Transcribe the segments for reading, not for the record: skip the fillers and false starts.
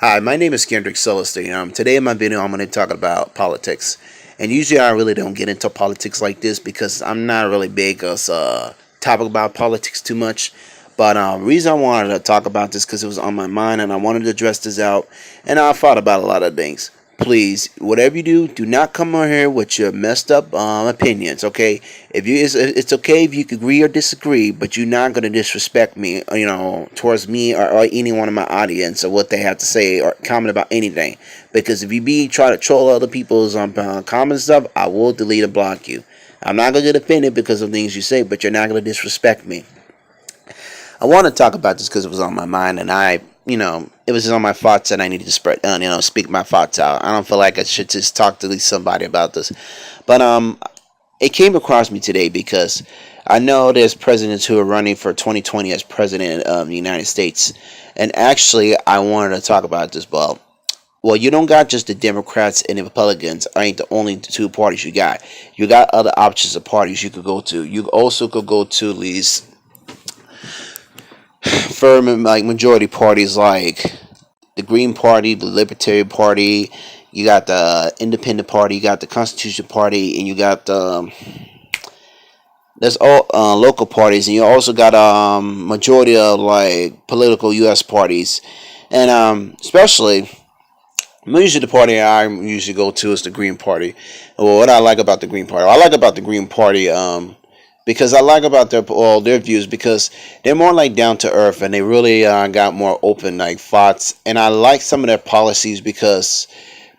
Hi, my name is Kendrick Celestine. Today in my video, I'm going to talk about politics. And usually, I really don't get into politics like this because I'm not really big as a topic about politics too much. But reason I wanted to talk about this because it was on my mind and I wanted to address this out. And I thought about a lot of things. Please, whatever you do, do not come on here with your messed up opinions. Okay, if you, it's okay if you agree or disagree, but you're not gonna disrespect me. Towards me or anyone in my audience or what they have to say or comment about anything. Because if you try to troll other people's comment stuff, I will delete and block you. I'm not gonna get offended because of things you say, but you're not gonna disrespect me. I want to talk about this because it was on my mind, and it was on my thoughts, and I needed to speak my thoughts out. I don't feel like I should just talk to at least somebody about this, but it came across me today because I know there's presidents who are running for 2020 as president of the United States, and actually, I wanted to talk about this. Well, you don't got just the Democrats and the Republicans. Ain't the only two parties you got. You got other options of parties you could go to. You also could go to these firm like majority parties like the Green Party, the Libertarian Party, you got the Independent Party, you got the Constitution Party, and you got the there's all local parties, and you also got majority of like political U.S. parties, and especially usually the party I usually go to is the Green Party. Well, what I like about the Green Party, I like about the Green Party because I like about their views because they're more like down to earth and they really got more open like thoughts, and I like some of their policies because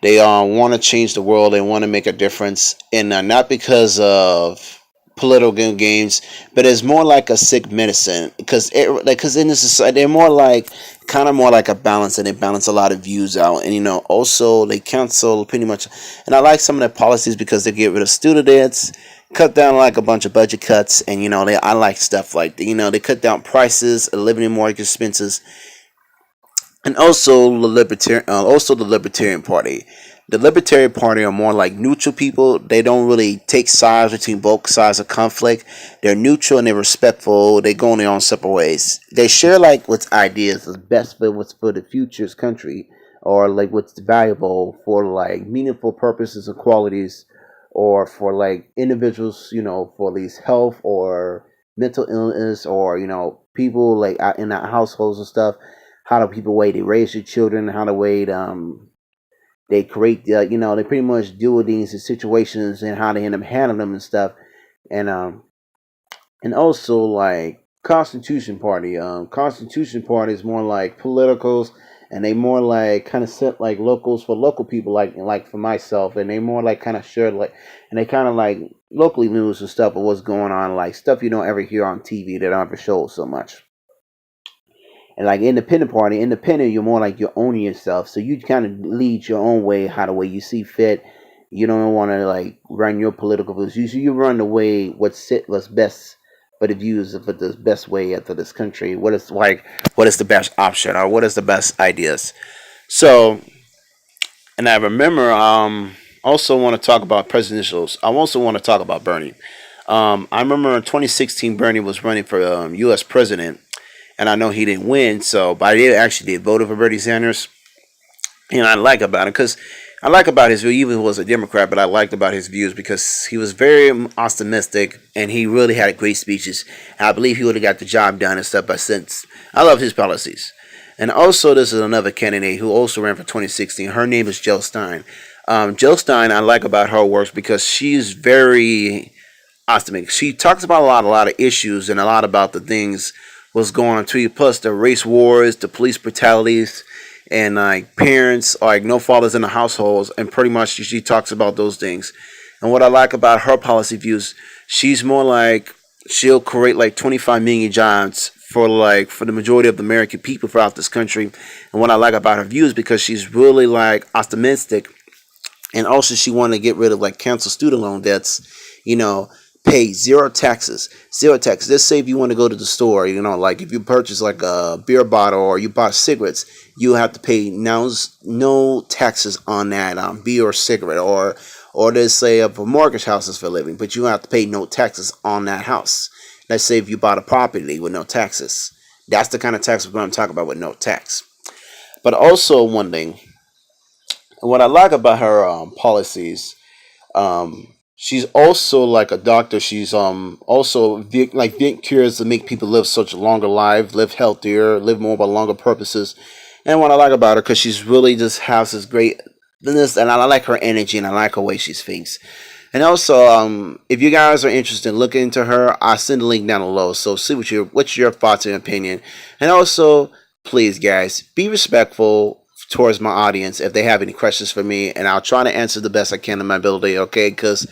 they want to change the world, they want to make a difference, and not because of political games, but it's more like a sick medicine because in this society they're more like kind of more like a balance, and they balance a lot of views out, and also they cancel pretty much, and I like some of their policies because they get rid of student debts, cut down like a bunch of budget cuts, and I like stuff like they cut down prices, eliminating more expenses, and also the Libertarian Party. The Libertarian Party are more like neutral people. They don't really take sides between both sides of conflict. They're neutral and they're respectful. They go in their own separate ways. They share like what's ideas is best for what's for the future's country, or like what's valuable for like meaningful purposes and qualities, or for like individuals, for these health or mental illness, or people like in our households and stuff, how do people way they raise their children, how the way they create they pretty much deal with these situations and how they end up handling them and stuff, and also like Constitution Party is more like politicals, and they more like kind of set like locals for local people, like for myself, and they more like kind of share like, and they kind of like locally news and stuff of what's going on, like stuff you don't ever hear on TV that don't ever show so much. And like Independent Party, independent, you're more like you're owning yourself. So you kind of lead your own way, how the way you see fit. You don't want to like run your political views. You run the way what's best for the views for the best way for this country. What is the best option or what is the best ideas. So, and I remember also want to talk about presidentials. I also want to talk about Bernie. I remember in 2016 Bernie was running for U.S. president, and I know he didn't win. So, but I did vote for Bernie Sanders, and I like about it because I like about his view. Even he was a Democrat, but I liked about his views because he was very optimistic, and he really had great speeches. I believe he would have got the job done and stuff. But since I love his policies, and also this is another candidate who also ran for 2016. Her name is Jill Stein. Jill Stein, I like about her works because she's very optimistic. She talks about a lot of issues and a lot about the things what's going on too. Plus the race wars, the police brutalities, and like parents, like no fathers in the households, and pretty much she talks about those things. And what I like about her policy views, she's more like she'll create like 25 million jobs for the majority of the American people throughout this country. And what I like about her views because she's really like optimistic, and also she wanted to get rid of like cancel student loan debts, you know, pay zero taxes, zero taxes. Let's say if you want to go to the store, like if you purchase like a beer bottle or you buy cigarettes, you have to pay now no taxes on that beer or cigarette, or let's say if a mortgage houses for a living, but you have to pay no taxes on that house. Let's say if you bought a property with no taxes, that's the kind of tax we're going to talk about with no tax. But also one thing, what I like about her policies, she's also like a doctor. She's also like cures to make people live such longer lives, live healthier, live more by longer purposes. And what I like about her, because she's really just has this great this, and I like her energy and I like her way she thinks. And also, if you guys are interested in looking into her, I'll send the link down below. So see what's your thoughts and opinion. And also, please, guys, be respectful towards my audience if they have any questions for me, and I'll try to answer the best I can in my ability. Okay, because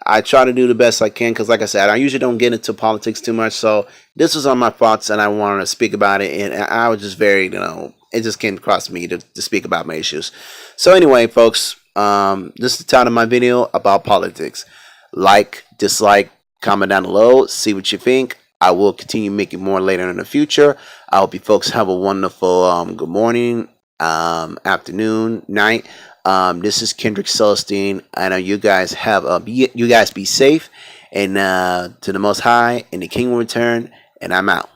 I try to do the best I can. Because, like I said, I usually don't get into politics too much. So this was on my thoughts, and I wanted to speak about it. And I was just very, it just came across me to speak about my issues. So anyway, folks, this is the title of my video about politics. Like, dislike, comment down below, see what you think. I will continue making more later in the future. I hope you folks have a wonderful good morning, afternoon, night. This is Kendrick Celestine. I know you guys have you guys be safe, and to the Most High, and the King will return. And I'm out.